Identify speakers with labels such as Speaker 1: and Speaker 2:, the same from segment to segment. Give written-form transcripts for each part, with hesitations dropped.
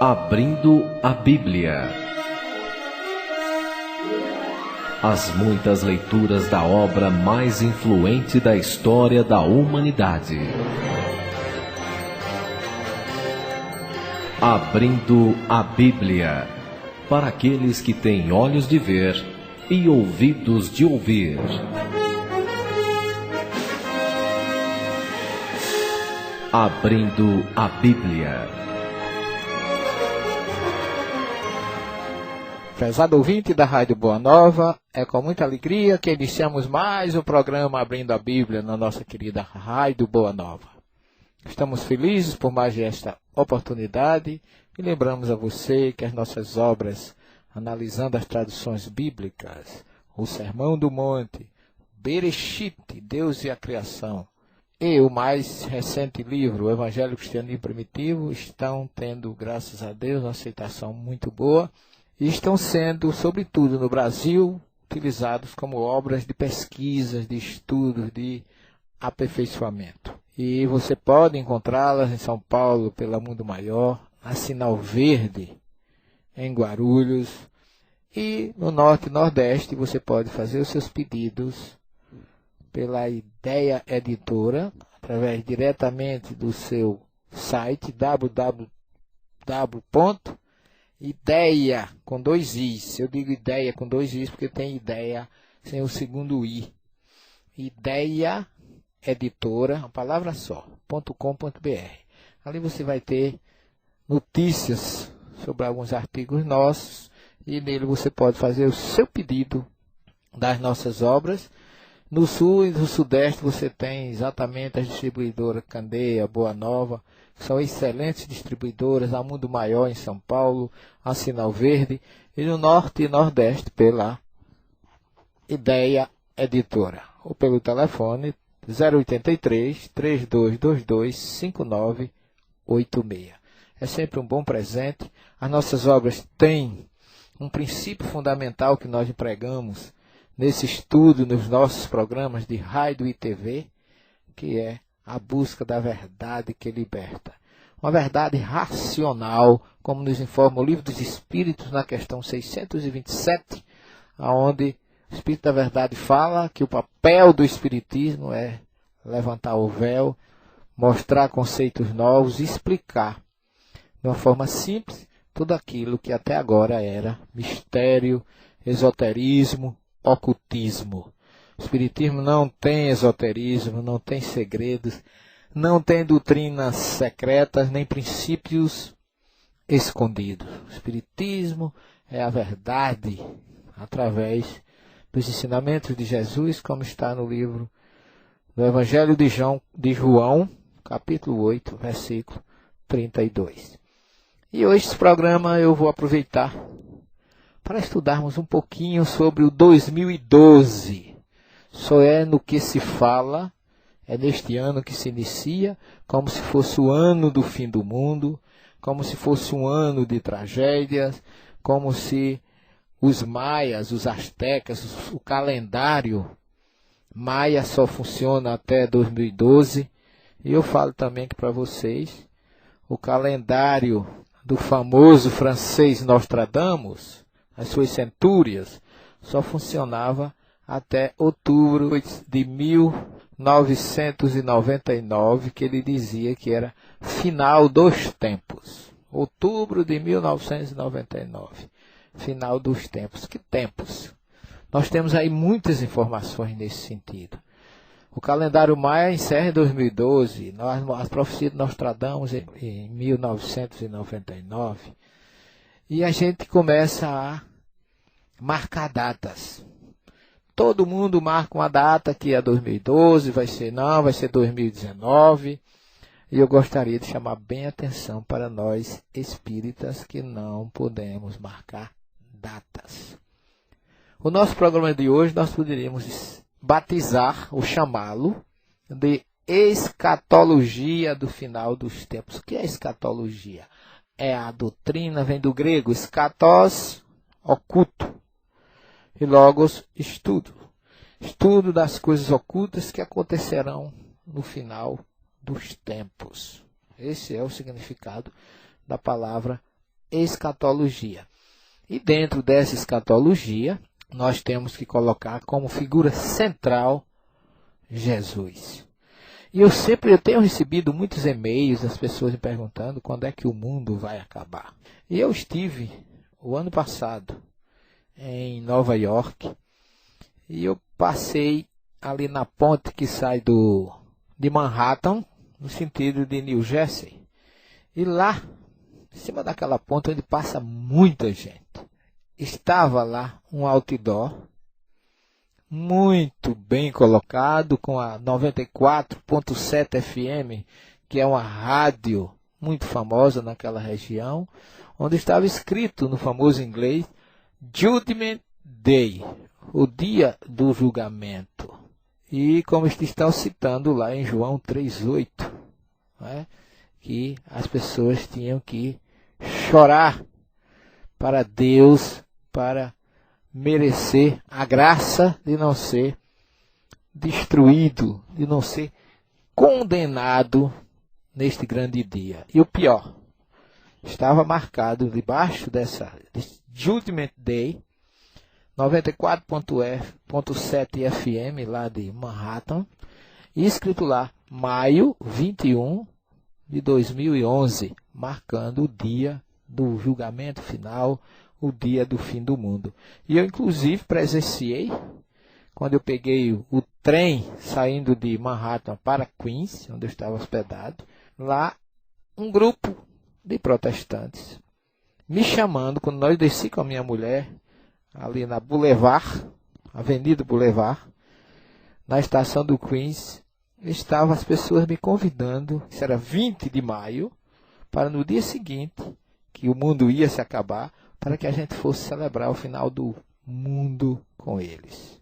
Speaker 1: Abrindo a Bíblia. As muitas leituras da obra mais influente da história da humanidade. Abrindo a Bíblia. Para aqueles que têm olhos de ver e ouvidos de ouvir. Abrindo a Bíblia.
Speaker 2: Prezado ouvinte da Rádio Boa Nova, é com muita alegria que iniciamos mais o programa Abrindo a Bíblia na nossa querida Rádio Boa Nova. Estamos felizes por mais esta oportunidade e lembramos a você que as nossas obras, analisando as traduções bíblicas, o Sermão do Monte, Bereshit, Deus e a Criação, e o mais recente livro, o Evangelho Cristianismo Primitivo, estão tendo, graças a Deus, uma aceitação muito boa e estão sendo, sobretudo no Brasil, utilizados como obras de pesquisas, de estudos, de aperfeiçoamento. E você pode encontrá-las em São Paulo, pela Mundo Maior, na Sinal Verde, em Guarulhos, e no Norte e Nordeste você pode fazer os seus pedidos pela Ideia Editora, através diretamente do seu site www.ideia com dois i's. Eu digo ideia com dois i's porque tem ideia sem o segundo i. Ideia Editora, uma palavra só, .com.br. Ali você vai ter notícias sobre alguns artigos nossos e nele você pode fazer o seu pedido das nossas obras. No sul e no sudeste você tem exatamente as distribuidoras Candeia, Boa Nova, que são excelentes distribuidoras, a Mundo Maior em São Paulo, a Sinal Verde, e no norte e nordeste pela Ideia Editora, ou pelo telefone 083 3222 5986. É sempre um bom presente. As nossas obras têm um princípio fundamental que nós empregamos nesse estudo, nos nossos programas de rádio e TV, que é a busca da verdade que liberta. Uma verdade racional, como nos informa o Livro dos Espíritos, na questão 627, onde o Espírito da Verdade fala que o papel do Espiritismo é levantar o véu, mostrar conceitos novos e explicar, de uma forma simples, tudo aquilo que até agora era mistério, esoterismo, ocultismo. O Espiritismo não tem esoterismo, não tem segredos, não tem doutrinas secretas, nem princípios escondidos. O Espiritismo é a verdade através dos ensinamentos de Jesus, como está no livro do Evangelho de João, capítulo 8, versículo 32. E hoje esse programa eu vou aproveitar para estudarmos um pouquinho sobre o 2012. Só é no que se fala, é neste ano que se inicia, como se fosse o ano do fim do mundo, como se fosse um ano de tragédias, como se os maias, os astecas, o calendário maia só funciona até 2012. E eu falo também que para vocês, o calendário do famoso francês Nostradamus, as suas centúrias, só funcionava até outubro de 1999, que ele dizia que era final dos tempos. Outubro de 1999, final dos tempos. Que tempos? Nós temos aí muitas informações nesse sentido. O calendário maia encerra em 2012, as profecias de Nostradamus em 1999. E a gente começa a marcar datas. Todo mundo marca uma data que é 2012, vai ser 2019. E eu gostaria de chamar bem a atenção para nós espíritas que não podemos marcar datas. O nosso programa de hoje nós poderíamos batizar ou chamá-lo de escatologia do final dos tempos. O que é escatologia? É a doutrina, vem do grego, escatos, oculto, e logos, estudo. Estudo das coisas ocultas que acontecerão no final dos tempos. Esse é o significado da palavra escatologia. E dentro dessa escatologia, nós temos que colocar como figura central Jesus. E eu tenho recebido muitos e-mails das pessoas me perguntando quando é que o mundo vai acabar. E eu estive o ano passado em Nova York e eu passei ali na ponte que sai de Manhattan, no sentido de New Jersey. E lá, em cima daquela ponte onde passa muita gente, estava lá um outdoor muito bem colocado com a 94.7 FM, que é uma rádio muito famosa naquela região, onde estava escrito no famoso inglês Judgment Day, o dia do julgamento. E como estão citando lá em João 3,8, né, que as pessoas tinham que chorar para Deus, para merecer a graça de não ser destruído, de não ser condenado neste grande dia. E o pior, estava marcado debaixo desse Judgment Day, 94.7 FM lá de Manhattan, e escrito lá, maio 21 de 2011, marcando o dia do julgamento final, o dia do fim do mundo. E eu, inclusive, presenciei, quando eu peguei o trem saindo de Manhattan para Queens, onde eu estava hospedado, lá um grupo de protestantes me chamando, quando nós desci com a minha mulher, ali na Boulevard, Avenida Boulevard, na estação do Queens, estavam as pessoas me convidando, isso era 20 de maio, para no dia seguinte, que o mundo ia se acabar, para que a gente fosse celebrar o final do mundo com eles.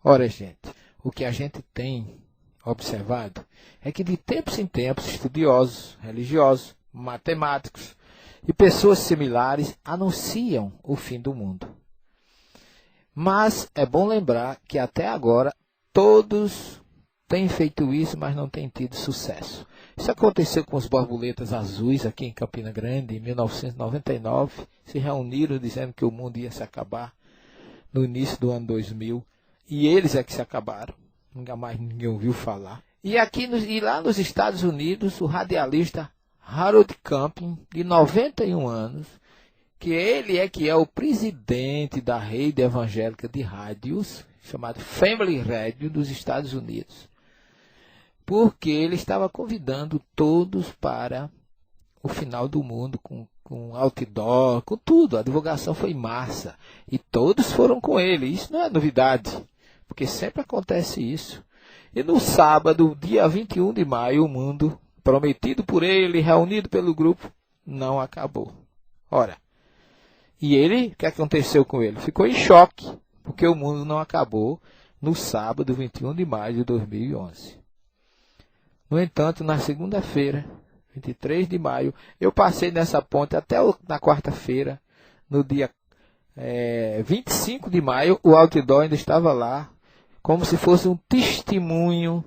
Speaker 2: Ora, gente, o que a gente tem observado é que de tempos em tempos, estudiosos, religiosos, matemáticos e pessoas similares anunciam o fim do mundo. Mas é bom lembrar que até agora todos têm feito isso, mas não têm tido sucesso. Isso aconteceu com os borboletas azuis aqui em Campina Grande, em 1999. Se reuniram dizendo que o mundo ia se acabar no início do ano 2000. E eles é que se acabaram. Nunca mais ninguém ouviu falar. E lá nos Estados Unidos, o radialista Harold Camping, de 91 anos, que ele que é o presidente da rede evangélica de rádios, chamada Family Radio dos Estados Unidos, porque ele estava convidando todos para o final do mundo, com outdoor, com tudo. A divulgação foi em massa e todos foram com ele. Isso não é novidade, porque sempre acontece isso. E no sábado, dia 21 de maio, o mundo, prometido por ele, reunido pelo grupo, não acabou. Ora, e ele, o que aconteceu com ele? Ficou em choque, porque o mundo não acabou no sábado, 21 de maio de 2011. No entanto, na segunda-feira, 23 de maio, eu passei nessa ponte até na quarta-feira, no dia 25 de maio, o outdoor ainda estava lá, como se fosse um testemunho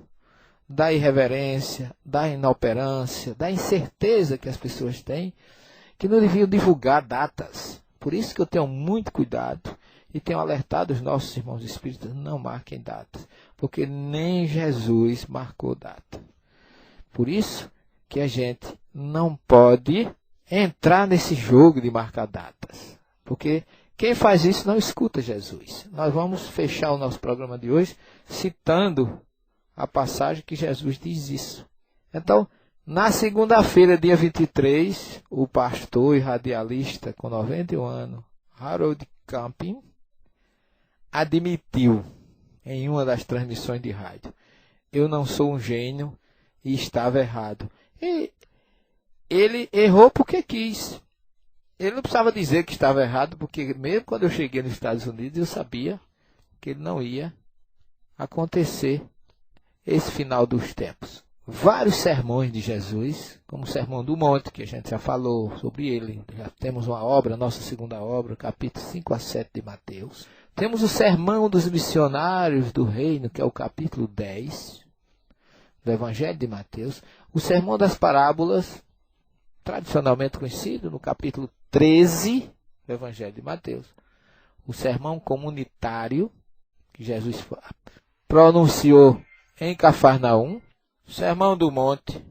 Speaker 2: da irreverência, da inoperância, da incerteza que as pessoas têm, que não deviam divulgar datas. Por isso que eu tenho muito cuidado e tenho alertado os nossos irmãos espíritas, não marquem datas, porque nem Jesus marcou data. Por isso que a gente não pode entrar nesse jogo de marcar datas, porque quem faz isso não escuta Jesus. Nós vamos fechar o nosso programa de hoje citando a passagem que Jesus diz isso. Então, na segunda-feira, dia 23, o pastor e radialista com 91 anos, Harold Camping, admitiu em uma das transmissões de rádio: eu não sou um gênio e estava errado. E ele errou porque quis. Ele não precisava dizer que estava errado, porque mesmo quando eu cheguei nos Estados Unidos, eu sabia que ele não ia acontecer esse final dos tempos. Vários sermões de Jesus, como o Sermão do Monte, que a gente já falou sobre ele. Já temos uma obra, nossa segunda obra, capítulo 5 a 7 de Mateus. Temos o Sermão dos Missionários do Reino, que é o capítulo 10 do Evangelho de Mateus. O Sermão das Parábolas, tradicionalmente conhecido no capítulo 13 do Evangelho de Mateus. O sermão comunitário que Jesus pronunciou em Cafarnaum, Sermão do Monte,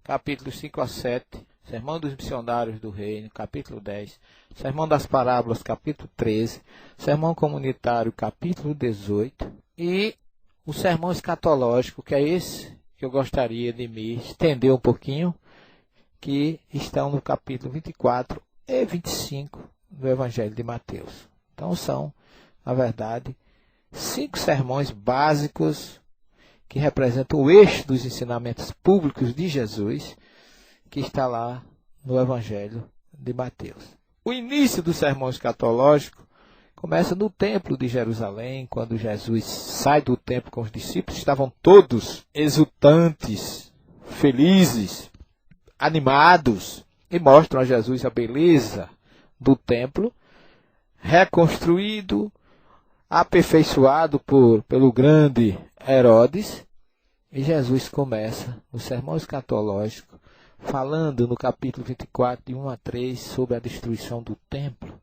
Speaker 2: capítulos 5 a 7, Sermão dos Missionários do Reino, capítulo 10, Sermão das Parábolas, capítulo 13, Sermão Comunitário, capítulo 18, e o Sermão Escatológico, que é esse que eu gostaria de me estender um pouquinho, que estão no capítulo 24 e 25 do Evangelho de Mateus. Então são, na verdade, 5 sermões básicos que representam o eixo dos ensinamentos públicos de Jesus, que está lá no Evangelho de Mateus. O início do sermão escatológico começa no templo de Jerusalém, quando Jesus sai do templo com os discípulos, estavam todos exultantes, felizes, animados, e mostram a Jesus a beleza do templo, reconstruído, aperfeiçoado pelo grande Herodes. E Jesus começa no sermão escatológico, falando no capítulo 24, de 1 a 3, sobre a destruição do templo,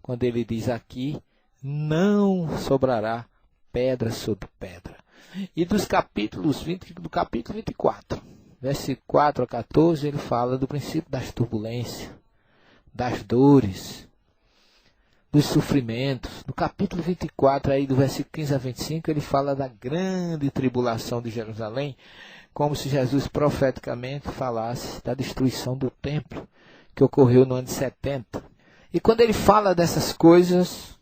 Speaker 2: quando ele diz aqui, não sobrará pedra sobre pedra. E do capítulo 24, versículo 4 a 14, ele fala do princípio das turbulências, das dores, dos sofrimentos. No capítulo 24, aí, do versículo 15 a 25, ele fala da grande tribulação de Jerusalém, como se Jesus profeticamente falasse da destruição do templo, que ocorreu no ano de 70. E quando ele fala dessas coisas,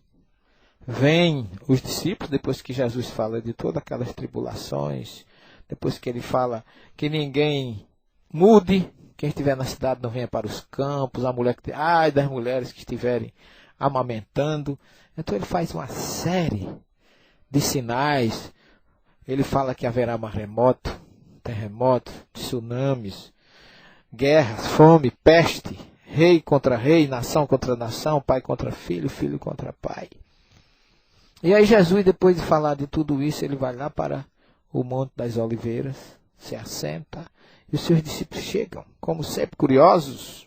Speaker 2: vêm os discípulos, depois que Jesus fala de todas aquelas tribulações, depois que ele fala que ninguém mude, quem estiver na cidade não venha para os campos, ai das mulheres que estiverem amamentando. Então ele faz uma série de sinais. Ele fala que haverá maremoto, terremotos, tsunamis, guerras, fome, peste, rei contra rei, nação contra nação, pai contra filho, filho contra pai. E aí Jesus, depois de falar de tudo isso, ele vai lá para o Monte das Oliveiras, se assenta, e os seus discípulos chegam, como sempre curiosos,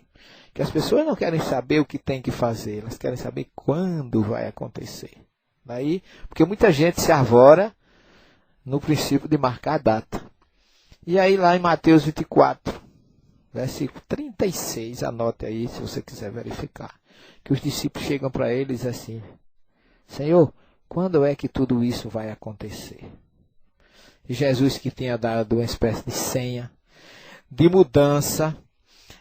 Speaker 2: que as pessoas não querem saber o que tem que fazer, elas querem saber quando vai acontecer. Daí, porque muita gente se arvora no princípio de marcar a data. E aí lá em Mateus 24, versículo 36, anote aí se você quiser verificar, que os discípulos chegam para ele e dizem assim, Senhor, quando é que tudo isso vai acontecer? E Jesus, que tinha dado uma espécie de senha, de mudança,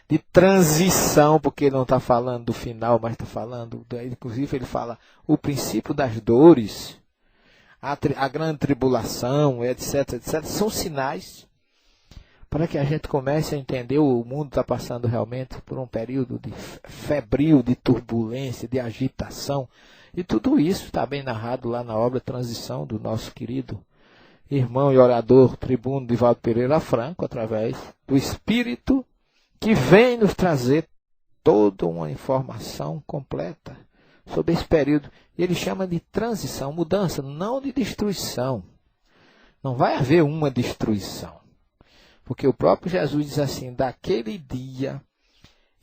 Speaker 2: de transição, porque ele não está falando do final, mas está falando, inclusive ele fala o princípio das dores, a grande tribulação, etc, etc, são sinais para que a gente comece a entender o mundo está passando realmente por um período de febril, de turbulência, de agitação, e tudo isso está bem narrado lá na obra Transição do nosso querido irmão e orador tribuno Divaldo Pereira Franco, através do Espírito, que vem nos trazer toda uma informação completa sobre esse período. Ele chama de transição, mudança, não de destruição. Não vai haver uma destruição. Porque o próprio Jesus diz assim, daquele dia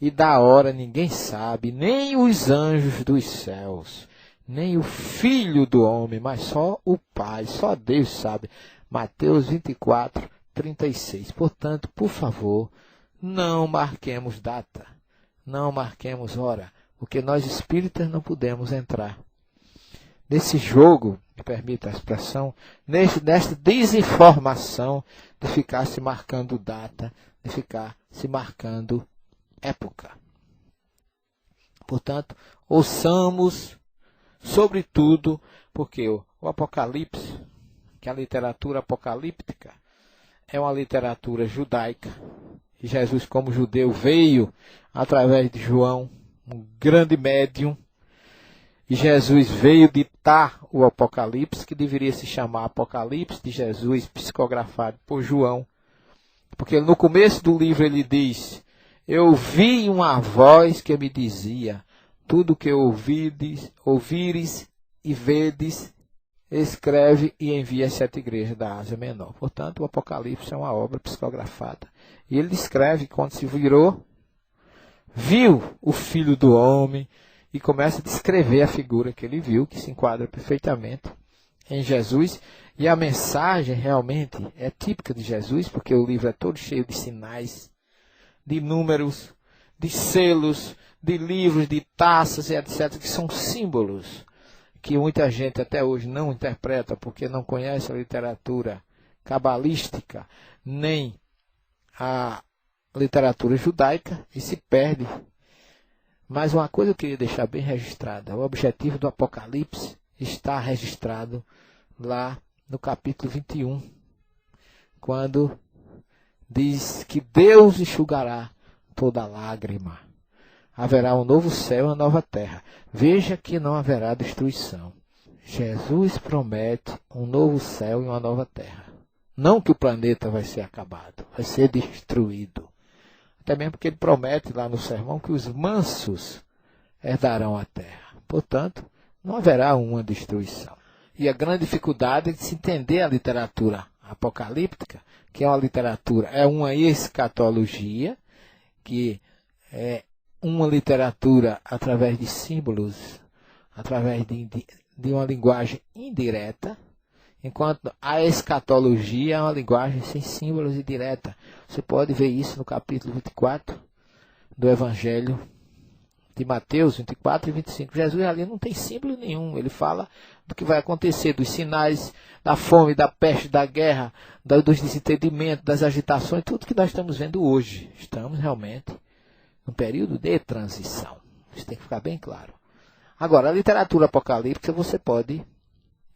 Speaker 2: e da hora ninguém sabe, nem os anjos dos céus, nem o Filho do Homem, mas só o Pai, só Deus sabe. Mateus 24, 36. Portanto, por favor, não marquemos data, não marquemos hora, porque nós espíritas não podemos entrar nesse jogo, me permita a expressão, nesta desinformação de ficar se marcando data, de ficar se marcando época. Portanto, ouçamos sobretudo, porque o Apocalipse, que é a literatura apocalíptica, é uma literatura judaica. E Jesus, como judeu, veio através de João, um grande médium. E Jesus veio ditar o Apocalipse, que deveria se chamar Apocalipse de Jesus, psicografado por João. Porque no começo do livro ele diz, eu vi uma voz que me dizia, tudo que ouvires e vedes, escreve e envia às 7 igrejas da Ásia Menor. Portanto, o Apocalipse é uma obra psicografada. E ele descreve quando se virou viu o Filho do Homem e começa a descrever a figura que ele viu, que se enquadra perfeitamente em Jesus. E a mensagem realmente é típica de Jesus, porque o livro é todo cheio de sinais, de números, de selos, de livros, de taças e etc., que são símbolos que muita gente até hoje não interpreta, porque não conhece a literatura cabalística, nem a literatura judaica, e se perde. Mas uma coisa eu queria deixar bem registrada: o objetivo do Apocalipse está registrado lá no capítulo 21, quando diz que Deus enxugará toda lágrima. Haverá um novo céu e uma nova terra. Veja que não haverá destruição. Jesus promete um novo céu e uma nova terra. Não que o planeta vai ser acabado, vai ser destruído. Até mesmo porque ele promete lá no sermão que os mansos herdarão a terra. Portanto, não haverá uma destruição. E a grande dificuldade é de se entender a literatura apocalíptica, que é uma literatura, é uma escatologia, que é uma literatura através de símbolos, através de uma linguagem indireta, enquanto a escatologia é uma linguagem sem símbolos e direta. Você pode ver isso no capítulo 24 do Evangelho de Mateus, 24 e 25. Jesus ali não tem símbolo nenhum. Ele fala do que vai acontecer, dos sinais da fome, da peste, da guerra, dos desentendimentos, das agitações, tudo que nós estamos vendo hoje. Estamos realmente num período de transição. Isso tem que ficar bem claro. Agora, a literatura apocalíptica, você pode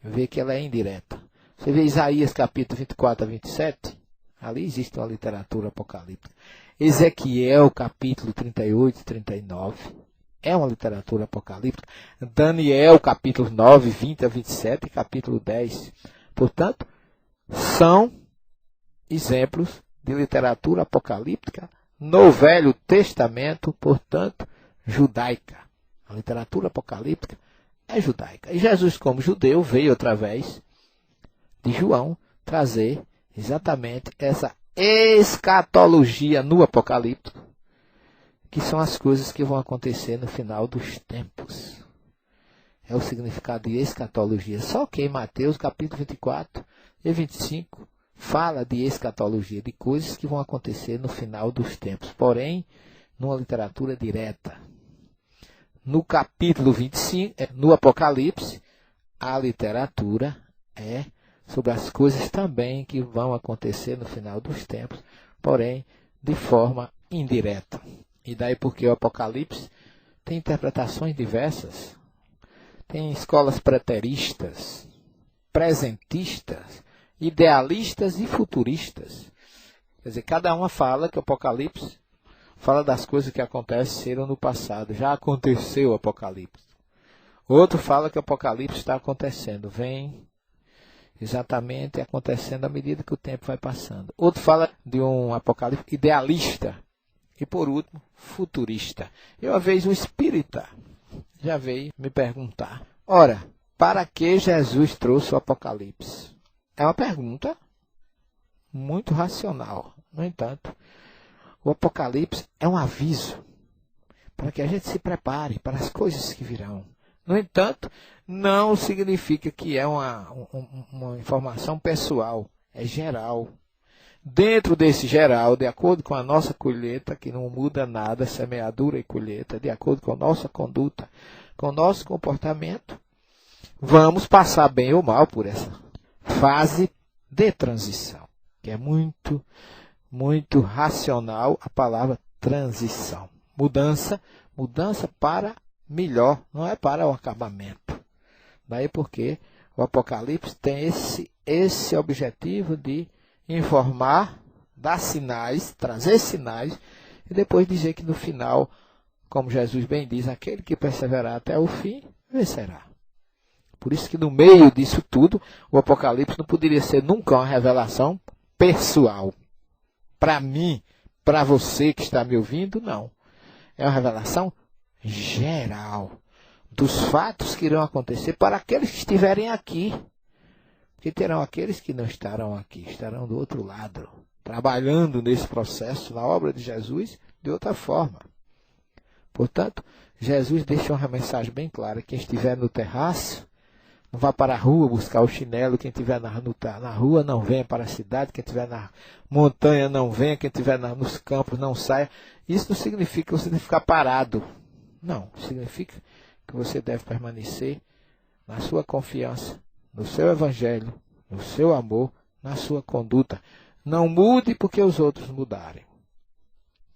Speaker 2: ver que ela é indireta. Você vê Isaías capítulo 24 a 27, ali existe uma literatura apocalíptica. Ezequiel capítulo 38 e 39, é uma literatura apocalíptica. Daniel capítulo 9, 20 a 27 e capítulo 10. Portanto, são exemplos de literatura apocalíptica no Velho Testamento, portanto, judaica. A literatura apocalíptica é judaica. E Jesus, como judeu, veio através de João trazer exatamente essa escatologia no apocalíptico, que são as coisas que vão acontecer no final dos tempos. É o significado de escatologia. Só que em Mateus capítulo 24 e 25 fala de escatologia, de coisas que vão acontecer no final dos tempos, porém, numa literatura direta. No capítulo 25, no Apocalipse, a literatura é sobre as coisas também que vão acontecer no final dos tempos, porém, de forma indireta. E daí porque o Apocalipse tem interpretações diversas. Tem escolas preteristas, presentistas, idealistas e futuristas. Quer dizer, cada uma fala que o Apocalipse fala das coisas que aconteceram no passado. Já aconteceu o Apocalipse. Outro fala que o Apocalipse está acontecendo. Vem exatamente acontecendo à medida que o tempo vai passando. Outro fala de um Apocalipse idealista. E por último, futurista. E uma vez um espírita já veio me perguntar: ora, para que Jesus trouxe o Apocalipse? É uma pergunta muito racional. No entanto, o Apocalipse é um aviso para que a gente se prepare para as coisas que virão. No entanto, não significa que é uma informação pessoal, é geral. Dentro desse geral, de acordo com a nossa colheita, que não muda nada, semeadura e colheita, de acordo com a nossa conduta, com o nosso comportamento, vamos passar bem ou mal por essa fase de transição, que é muito, muito racional a palavra transição. Mudança para melhor, não é para o acabamento. Daí porque o Apocalipse tem esse objetivo de informar, dar sinais, trazer sinais, e depois dizer que no final, como Jesus bem diz, aquele que perseverar até o fim, vencerá. Por isso que no meio disso tudo, o Apocalipse não poderia ser nunca uma revelação pessoal. Para mim, para você que está me ouvindo, não. É uma revelação geral dos fatos que irão acontecer para aqueles que estiverem aqui. Porque terão aqueles que não estarão aqui, estarão do outro lado, trabalhando nesse processo, na obra de Jesus, de outra forma. Portanto, Jesus deixou uma mensagem bem clara: quem estiver no terraço, não vá para a rua buscar o chinelo. Quem estiver na rua, não venha para a cidade. Quem estiver na montanha, não venha. Quem estiver nos campos, não saia. Isso não significa que você deve ficar parado. Não, significa que você deve permanecer na sua confiança, no seu evangelho, no seu amor, na sua conduta. Não mude porque os outros mudarem.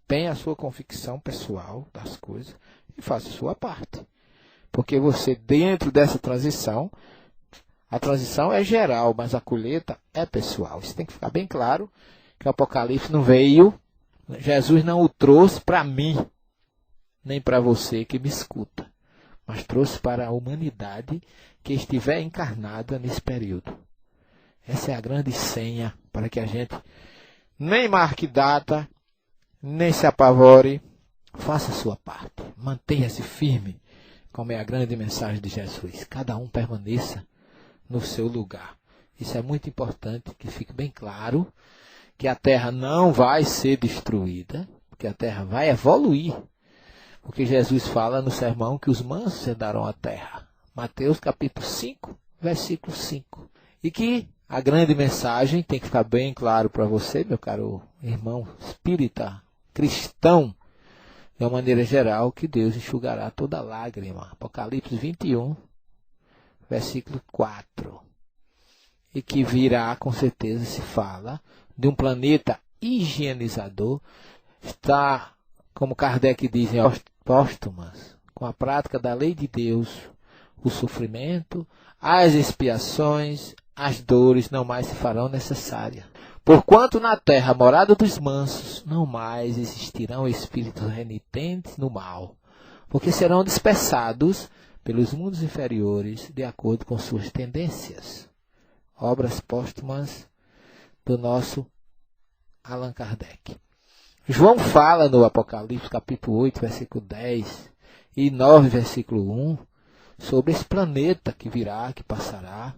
Speaker 2: Tenha a sua convicção pessoal das coisas e faça a sua parte. Porque você, dentro dessa transição, a transição é geral, mas a colheita é pessoal. Isso tem que ficar bem claro, que o Apocalipse não veio, Jesus não o trouxe para mim, nem para você que me escuta, mas trouxe para a humanidade que estiver encarnada nesse período. Essa é a grande senha para que a gente nem marque data, nem se apavore, faça a sua parte, mantenha-se firme, como é a grande mensagem de Jesus. Cada um permaneça no seu lugar. Isso é muito importante, que fique bem claro que a terra não vai ser destruída, porque a terra vai evoluir. Porque Jesus fala no sermão que os mansos herdarão a terra. Mateus capítulo 5, versículo 5. E que a grande mensagem tem que ficar bem claro para você, meu caro irmão espírita, cristão, de uma maneira geral, que Deus enxugará toda lágrima. Apocalipse 21, versículo 4. E que virá, com certeza, se fala de um planeta higienizador. Está, como Kardec diz, em póstumas, com a prática da lei de Deus, o sofrimento, as expiações, as dores não mais se farão necessárias. Porquanto na terra, a morada dos mansos, não mais existirão espíritos renitentes no mal, porque serão dispersados pelos mundos inferiores de acordo com suas tendências. Obras póstumas do nosso Allan Kardec. João fala no Apocalipse, capítulo 8, versículo 10 e 9, versículo 1, sobre esse planeta que virá, que passará.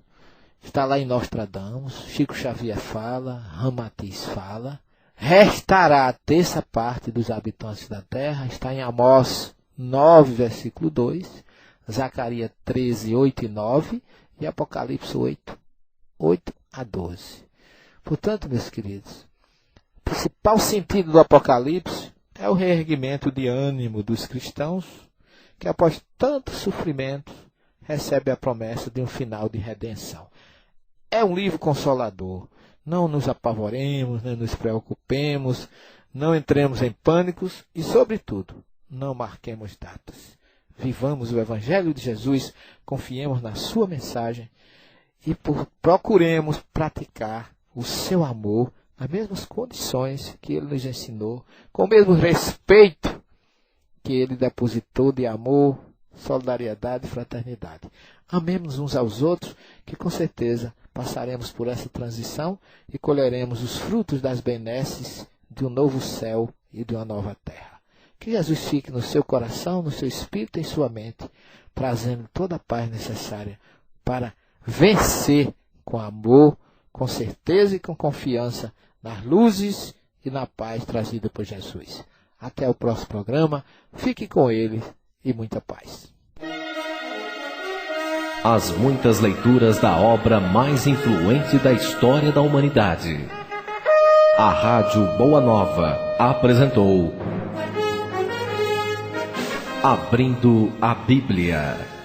Speaker 2: Está lá em Nostradamus, Chico Xavier fala, Ramatiz fala. Restará a terça parte dos habitantes da terra. Está em Amós 9, versículo 2. Zacarias 13, 8 e 9. E Apocalipse 8, 8 a 12. Portanto, meus queridos, o principal sentido do Apocalipse é o reerguimento de ânimo dos cristãos, que após tanto sofrimento, recebe a promessa de um final de redenção. É um livro consolador. Não nos apavoremos, não nos preocupemos, não entremos em pânicos e, sobretudo, não marquemos datas. Vivamos o Evangelho de Jesus, confiemos na sua mensagem e procuremos praticar o seu amor nas mesmas condições que ele nos ensinou, com o mesmo respeito que ele depositou de amor, solidariedade e fraternidade. Amemos uns aos outros, que com certeza passaremos por essa transição e colheremos os frutos das benesses de um novo céu e de uma nova terra. Que Jesus fique no seu coração, no seu espírito e em sua mente, trazendo toda a paz necessária para vencer com amor, com certeza e com confiança nas luzes e na paz trazida por Jesus. Até o próximo programa. Fique com ele e muita paz.
Speaker 1: As muitas leituras da obra mais influente da história da humanidade. A Rádio Boa Nova apresentou Abrindo a Bíblia.